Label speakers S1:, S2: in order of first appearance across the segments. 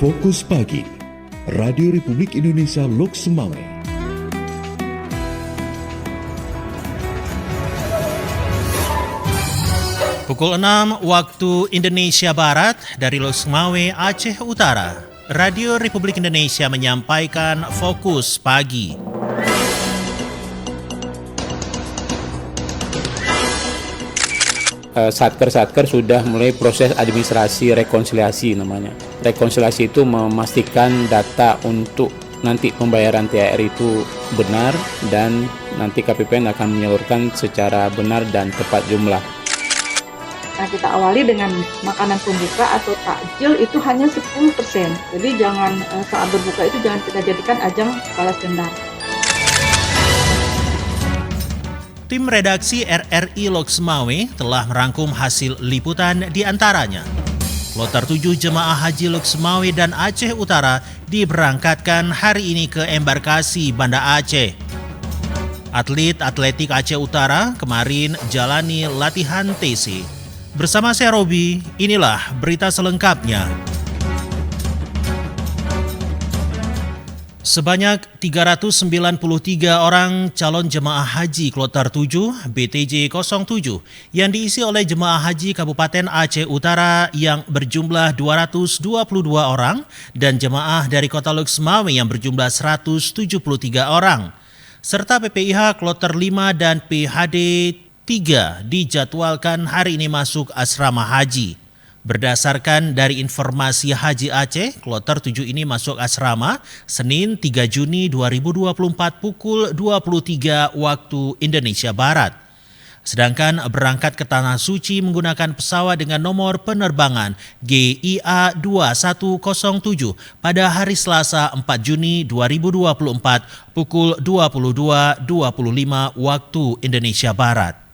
S1: Fokus Pagi, Radio Republik Indonesia Lok Semawe.
S2: Pukul 6 waktu Indonesia Barat dari Lok Semawe, Aceh Utara. Radio Republik Indonesia menyampaikan Fokus Pagi.
S3: Satker sudah mulai proses administrasi rekonsiliasi namanya. Rekonsiliasi itu memastikan data untuk nanti pembayaran THR itu benar dan nanti KPPN akan menyalurkan secara benar dan tepat jumlah.
S4: Nah, kita awali dengan makanan pembuka atau takjil itu hanya 10%. Jadi jangan saat berbuka itu jangan kita jadikan ajang balas dendam.
S2: Tim redaksi RRI Lok Semawe telah merangkum hasil liputan di antaranya. Kloter 7 jemaah haji Lok Semawe dan Aceh Utara diberangkatkan hari ini ke embarkasi Banda Aceh. Atlet atletik Aceh Utara kemarin jalani latihan TC. Bersama saya Robi, inilah berita selengkapnya. Sebanyak 393 orang calon jemaah haji Kloter 7 BTJ 07 yang diisi oleh jemaah haji Kabupaten Aceh Utara yang berjumlah 222 orang dan jemaah dari Kota Lok Semawe yang berjumlah 173 orang. Serta PPIH Kloter 5 dan PHD 3 dijadwalkan hari ini masuk asrama haji. Berdasarkan dari informasi Haji Aceh, Kloter 7 ini masuk asrama Senin 3 Juni 2024 pukul 23 waktu Indonesia Barat. Sedangkan berangkat ke Tanah Suci menggunakan pesawat dengan nomor penerbangan GIA 2107 pada hari Selasa 4 Juni 2024 pukul 22.25 waktu Indonesia Barat.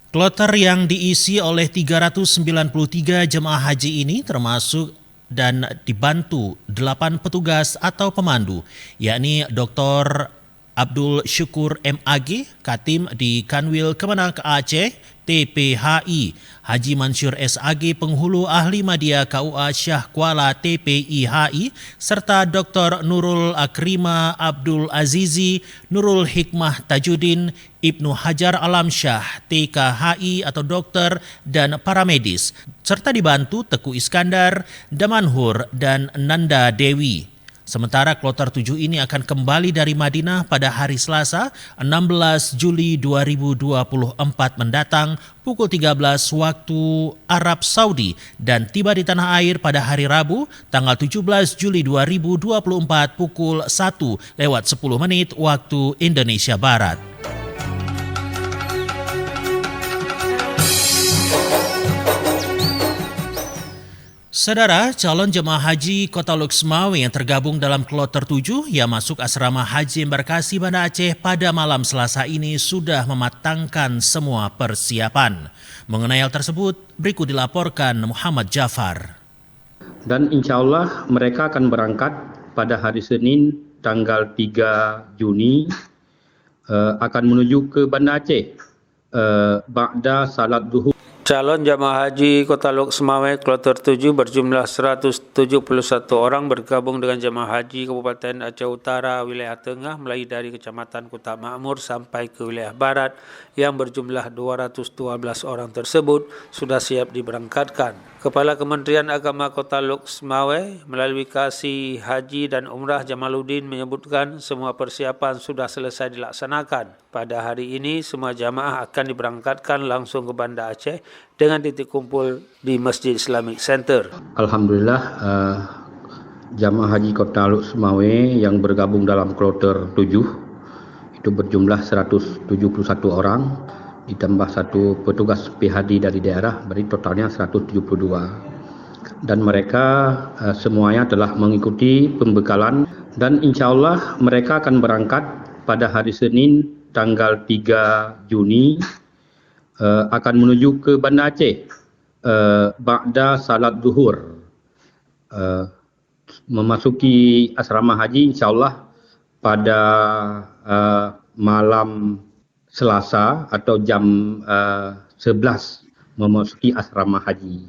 S2: Kloter yang diisi oleh 393 jemaah haji ini termasuk dan dibantu 8 petugas atau pemandu, yakni Dr. Abdul Syukur MAG, Katim di Kanwil Kemenak Aceh, TPHI, Haji Mansur SAG, Penghulu Ahli Madya KUA Syah Kuala TPIHI, serta Dr. Nurul Akrima Abdul Azizi, Nurul Hikmah Tajudin, Ibnu Hajar Alamsyah, TKHI atau dokter dan para medis, serta dibantu Teku Iskandar, Damanhur, dan Nanda Dewi. Sementara Kloter 7 ini akan kembali dari Madinah pada hari Selasa 16 Juli 2024 mendatang pukul 13 waktu Arab Saudi dan tiba di tanah air pada hari Rabu tanggal 17 Juli 2024 pukul 1:10 waktu Indonesia Barat. Saudara, calon jemaah haji Kota Lok Semawe yang tergabung dalam Kloter 7 yang masuk asrama haji embarkasi Banda Aceh pada malam Selasa ini sudah mematangkan semua persiapan. Mengenai hal tersebut, berikut dilaporkan Muhammad Jafar.
S5: Dan insya Allah mereka akan berangkat pada hari Senin tanggal 3 Juni akan menuju ke Banda Aceh ba'da salat zuhur.
S6: Calon jamaah haji Kota Lok Semawe Kloter 7 berjumlah 171 orang bergabung dengan jamaah haji Kabupaten Aceh Utara wilayah tengah mulai dari Kecamatan Kota Makmur sampai ke wilayah barat yang berjumlah 212 orang tersebut sudah siap diberangkatkan. Kepala Kementerian Agama Kota Lok Semawe melalui Kasih Haji dan Umrah Jamaluddin menyebutkan semua persiapan sudah selesai dilaksanakan. Pada hari ini semua jamaah akan diberangkatkan langsung ke Banda Aceh dengan titik kumpul di Masjid Islamic Center.
S5: Alhamdulillah jamaah haji Kota Lok Semawe yang bergabung dalam Kloter 7 itu berjumlah 171 orang ditambah satu petugas PHD dari daerah, berarti totalnya 172. Dan mereka semuanya telah mengikuti pembekalan dan insya Allah mereka akan berangkat pada hari Senin tanggal 3 Juni akan menuju ke Banda Aceh ba'da salat zuhur, memasuki asrama haji insya Allah pada malam Selasa atau jam 11 memasuki asrama haji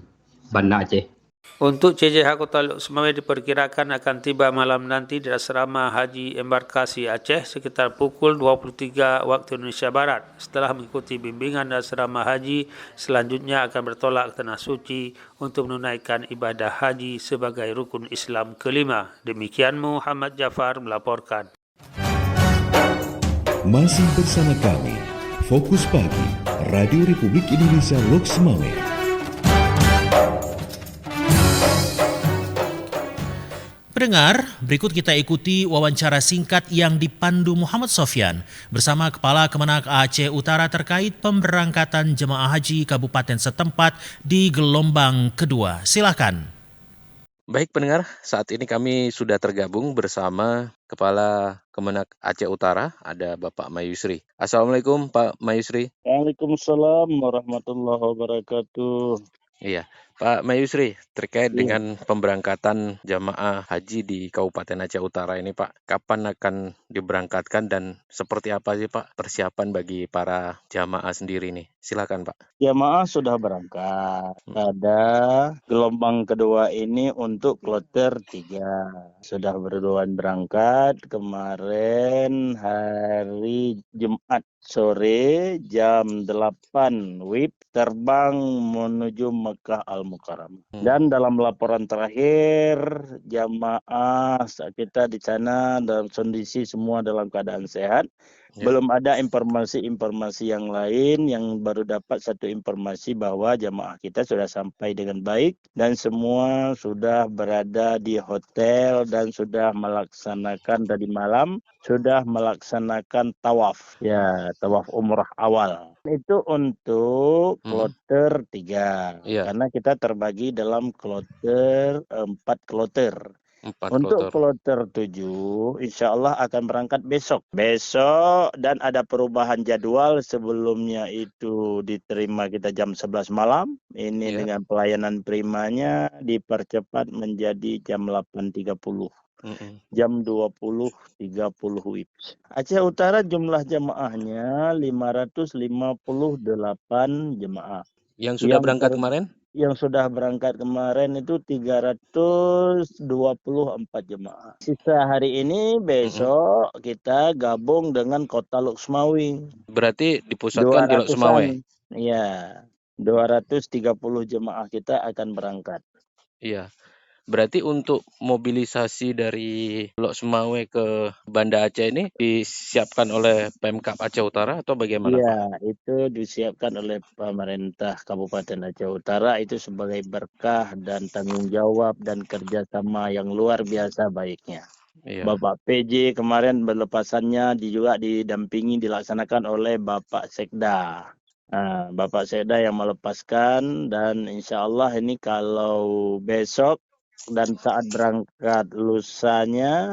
S5: Banda Aceh.
S6: Untuk CJH Kota Lok Sumawai diperkirakan akan tiba malam nanti di asrama Haji Embarkasi Aceh sekitar pukul 23 waktu Indonesia Barat. Setelah mengikuti bimbingan di asrama haji, selanjutnya akan bertolak ke Tanah Suci untuk menunaikan ibadah haji sebagai rukun Islam kelima. Demikian Muhammad Jafar melaporkan.
S1: Masih bersama kami, Fokus Pagi, Radio Republik Indonesia Lok Sumawai.
S2: Pendengar, berikut kita ikuti wawancara singkat yang dipandu Muhammad Sofyan bersama Kepala Kemenak Aceh Utara terkait pemberangkatan jemaah haji kabupaten setempat di gelombang kedua. Silakan.
S7: Baik pendengar, saat ini kami sudah tergabung bersama Kepala Kemenak Aceh Utara, ada Bapak Mayusri. Assalamualaikum Pak Mayusri.
S8: Waalaikumsalam warahmatullahi wabarakatuh.
S7: Iya, Pak Mayusri, terkait dengan pemberangkatan jamaah haji di Kabupaten Aceh Utara ini Pak, kapan akan diberangkatkan dan seperti apa sih Pak persiapan bagi para jamaah sendiri nih? Silakan Pak.
S8: Jamaah sudah berangkat pada gelombang kedua ini untuk kloter 3. Sudah berduluan berangkat kemarin hari Jumat sore jam 8 WIB terbang menuju Mekah Al-Mukarramah. Dan dalam laporan terakhir jamaah kita di sana dalam kondisi semua dalam keadaan sehat. Belum ada informasi-informasi yang lain, yang baru dapat satu informasi bahwa jamaah kita sudah sampai dengan baik dan semua sudah berada di hotel dan sudah melaksanakan tadi malam, sudah melaksanakan tawaf. Ya, tawaf umrah awal. Itu untuk kloter 3. Karena kita terbagi dalam kloter 4 kloter. Untuk kloter 7, insya Allah akan berangkat besok. Dan ada perubahan jadwal, sebelumnya itu diterima kita jam 11 malam. Ini dengan pelayanan primanya dipercepat menjadi jam 8.30. Jam 20.30 WIB. Aceh Utara jumlah jemaahnya 558 jemaah.
S7: Yang sudah berangkat kemarin?
S8: Yang sudah berangkat kemarin itu 324 jemaah. Sisa hari ini, besok kita gabung dengan Kota Lok Sumawai.
S7: Berarti dipusatkan di Lok Sumawai?
S8: Iya, 230 jemaah kita akan berangkat.
S7: Iya. Berarti untuk mobilisasi dari Lok Sumawai ke Banda Aceh ini disiapkan oleh Pemkab Aceh Utara atau bagaimana Pak?
S8: Iya, itu disiapkan oleh pemerintah Kabupaten Aceh Utara itu sebagai berkah dan tanggung jawab dan kerjasama yang luar biasa baiknya. Bapak PJ kemarin berlepasannya juga didampingi dilaksanakan oleh Bapak Sekda. Bapak Sekda yang melepaskan dan insya Allah ini kalau besok dan saat berangkat lusanya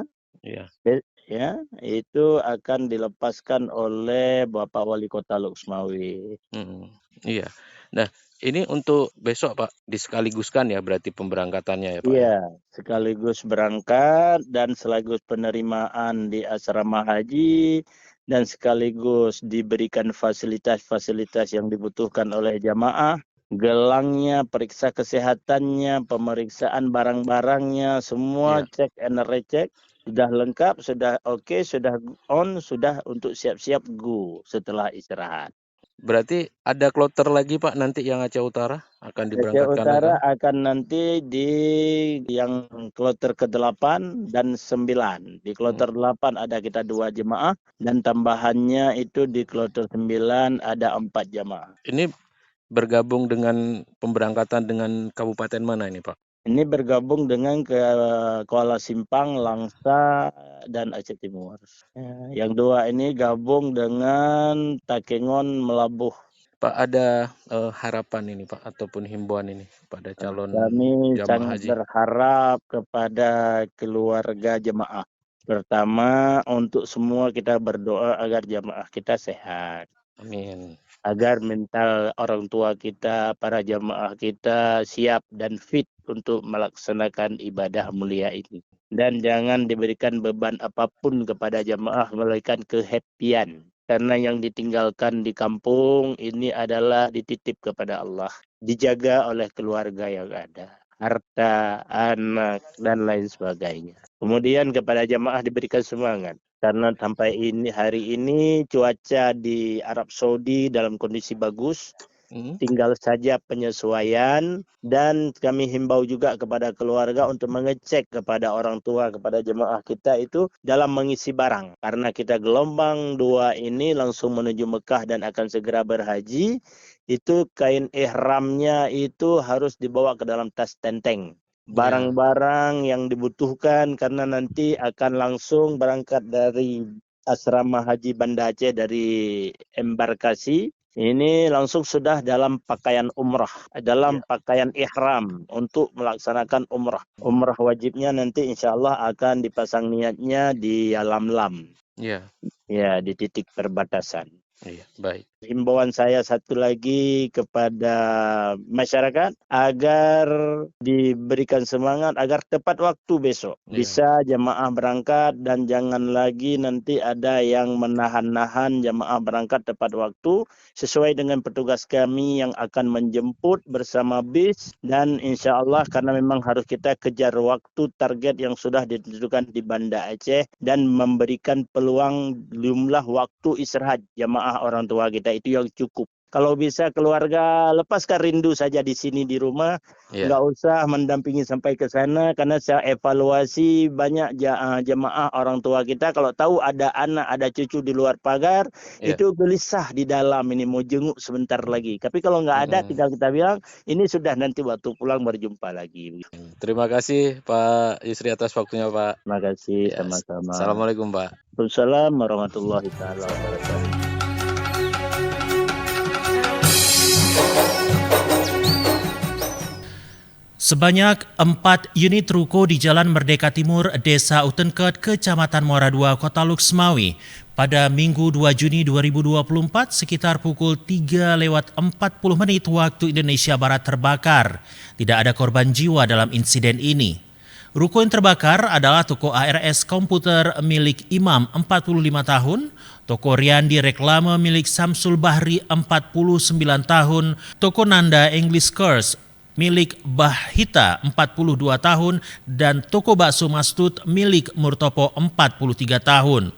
S8: itu akan dilepaskan oleh Bapak Wali Kota Lok Sumawai.
S7: Iya. Nah, ini untuk besok Pak, disekaligus,kan ya berarti pemberangkatannya ya Pak?
S8: Iya, sekaligus berangkat dan sekaligus penerimaan di asrama haji dan sekaligus diberikan fasilitas-fasilitas yang dibutuhkan oleh jamaah. Gelangnya, periksa kesehatannya, pemeriksaan barang-barangnya, semua cek and recheck. Sudah lengkap, sudah oke, sudah on, sudah untuk siap-siap go setelah istirahat.
S7: Berarti ada kloter lagi Pak nanti yang Aceh Utara akan diberangkatkan?
S8: Aceh Utara akan nanti di yang kloter ke-8 dan 9. Di kloter 8 ada kita 2 jemaah dan tambahannya itu di kloter 9 ada 4 jemaah.
S7: Ini bergabung dengan pemberangkatan dengan kabupaten mana ini Pak?
S8: Ini bergabung dengan Kuala Simpang, Langsa, dan Aceh Timur. Yang 2 ini gabung dengan Takengon, Melabuh.
S7: Pak, ada harapan ini Pak ataupun himbauan ini pada calon
S8: Kami
S7: jamaah
S8: sangat
S7: haji?
S8: berharap kepada keluarga jemaah. Pertama, untuk semua kita berdoa agar jemaah kita sehat.
S7: Amin.
S8: Agar mental orang tua kita, para jamaah kita siap dan fit untuk melaksanakan ibadah mulia ini. Dan jangan diberikan beban apapun kepada jamaah, melainkan kehappian. Karena yang ditinggalkan di kampung ini adalah dititip kepada Allah. Dijaga oleh keluarga yang ada. harta, anak, dan lain sebagainya. Kemudian kepada jamaah diberikan semangat. Karena sampai hari ini cuaca di Arab Saudi dalam kondisi bagus. Tinggal saja penyesuaian, dan kami himbau juga kepada keluarga untuk mengecek kepada orang tua, kepada jemaah kita itu dalam mengisi barang. Karena kita gelombang 2 ini langsung menuju Mekah dan akan segera berhaji, itu kain ihramnya itu harus dibawa ke dalam tas tenteng. Barang-barang yang dibutuhkan karena nanti akan langsung berangkat dari asrama haji Banda Aceh dari embarkasi. Ini langsung sudah dalam pakaian umrah, dalam pakaian ihram untuk melaksanakan umrah. Umrah wajibnya nanti insya Allah akan dipasang niatnya di Yalamlam. Ya, di titik perbatasan.
S7: Baik.
S8: Himbauan saya satu lagi kepada masyarakat agar diberikan semangat agar tepat waktu besok bisa jamaah berangkat, dan jangan lagi nanti ada yang menahan-nahan jamaah berangkat tepat waktu sesuai dengan petugas kami yang akan menjemput bersama bis, dan insya Allah karena memang harus kita kejar waktu target yang sudah ditentukan di Banda Aceh dan memberikan peluang jumlah waktu istirahat jamaah orang tua kita itu yang cukup. Kalau bisa keluarga lepaskan rindu saja di sini di rumah, nggak usah mendampingi sampai ke sana, karena saya evaluasi banyak jemaah orang tua kita kalau tahu ada anak, ada cucu di luar pagar, itu gelisah di dalam ini mau jenguk sebentar lagi. Tapi kalau nggak ada, tinggal kita bilang ini sudah nanti waktu pulang berjumpa lagi.
S7: Terima kasih Pak Yusri atas waktunya Pak.
S8: Terima kasih, sama-sama.
S7: Assalamualaikum Pak.
S8: Waalaikumsalam warahmatullahi taala wabarakatuh.
S2: Sebanyak 4 unit ruko di Jalan Merdeka Timur, Desa Utenket, Kecamatan Muara II, Kota Luxmawi pada Minggu 2 Juni 2024 sekitar pukul 3:40 waktu Indonesia Barat terbakar. Tidak ada korban jiwa dalam insiden ini. Ruko yang terbakar adalah toko ARS komputer milik Imam 45 tahun, toko Riandi Reklame milik Samsul Bahri 49 tahun, toko Nanda English Curse milik Bahita 42 tahun, dan toko bakso Mastut milik Murtopo 43 tahun.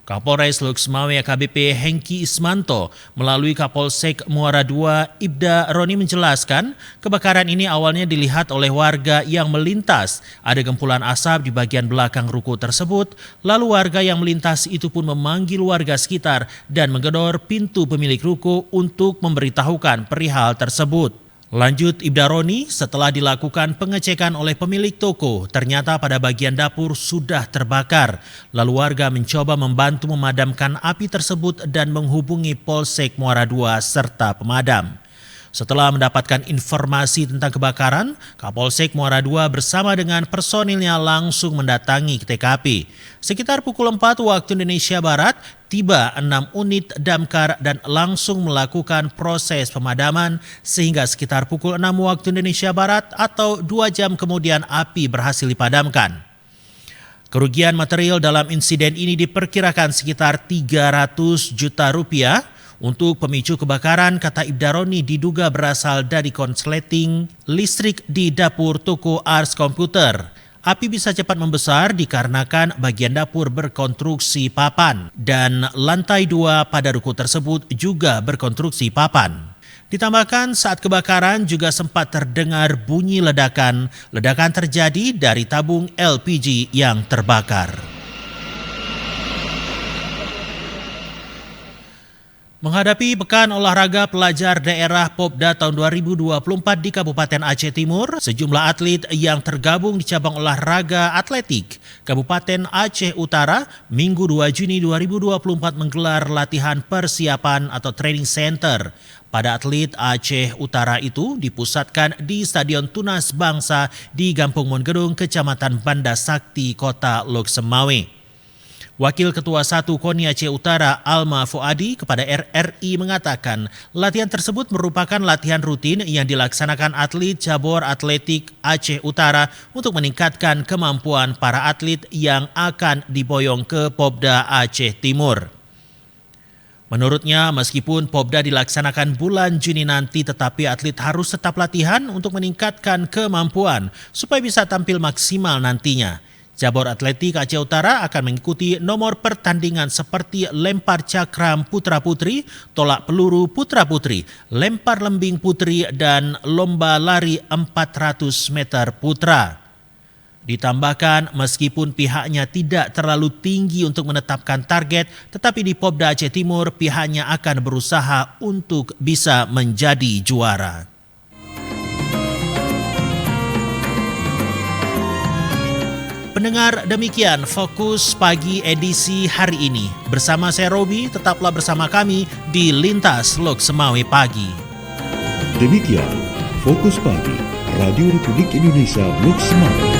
S2: Kapolres Luxmawi AKBP Hengki Ismanto melalui Kapolsek Muara II Ibda Roni menjelaskan kebakaran ini awalnya dilihat oleh warga yang melintas. Ada gempulan asap di bagian belakang ruko tersebut, lalu warga yang melintas itu pun memanggil warga sekitar dan menggedor pintu pemilik ruko untuk memberitahukan perihal tersebut. Lanjut Ibda Roni, setelah dilakukan pengecekan oleh pemilik toko, ternyata pada bagian dapur sudah terbakar. Lalu warga mencoba membantu memadamkan api tersebut dan menghubungi Polsek Muara II serta pemadam. Setelah mendapatkan informasi tentang kebakaran, Kapolsek Muara II bersama dengan personilnya langsung mendatangi ke TKP. Sekitar pukul 4 waktu Indonesia Barat, tiba 6 unit damkar dan langsung melakukan proses pemadaman sehingga sekitar pukul 6 waktu Indonesia Barat atau 2 jam kemudian api berhasil dipadamkan. Kerugian material dalam insiden ini diperkirakan sekitar 300 juta rupiah. Untuk pemicu kebakaran, kata Ibda Roni, diduga berasal dari konsleting listrik di dapur toko Ars Komputer. Api bisa cepat membesar dikarenakan bagian dapur berkonstruksi papan dan lantai 2 pada ruko tersebut juga berkonstruksi papan. Ditambahkan saat kebakaran juga sempat terdengar bunyi ledakan. Ledakan terjadi dari tabung LPG yang terbakar. Menghadapi Pekan Olahraga Pelajar Daerah Popda tahun 2024 di Kabupaten Aceh Timur, sejumlah atlet yang tergabung di cabang olahraga atletik Kabupaten Aceh Utara Minggu 2 Juni 2024 menggelar latihan persiapan atau training center. Pada atlet Aceh Utara itu dipusatkan di Stadion Tunas Bangsa di Gampung Mongedung, Kecamatan Banda Sakti, Kota Luxmawi. Wakil Ketua 1 KONI Aceh Utara Alma Fuadi kepada RRI mengatakan latihan tersebut merupakan latihan rutin yang dilaksanakan atlet cabur atletik Aceh Utara untuk meningkatkan kemampuan para atlet yang akan diboyong ke Popda Aceh Timur. Menurutnya, meskipun Popda dilaksanakan bulan Juni nanti, tetapi atlet harus tetap latihan untuk meningkatkan kemampuan supaya bisa tampil maksimal nantinya. Cabur atletik Aceh Utara akan mengikuti nomor pertandingan seperti lempar cakram putra-putri, tolak peluru putra-putri, lempar lembing putri, dan lomba lari 400 meter putra. Ditambahkan, meskipun pihaknya tidak terlalu tinggi untuk menetapkan target, tetapi di Popda Aceh Timur pihaknya akan berusaha untuk bisa menjadi juara. Pendengar, demikian Fokus Pagi edisi hari ini. Bersama saya Robi, tetaplah bersama kami di Lintas Lok Semawe Pagi.
S1: Demikian Fokus Pagi Radio Republik Indonesia Lok Semawe.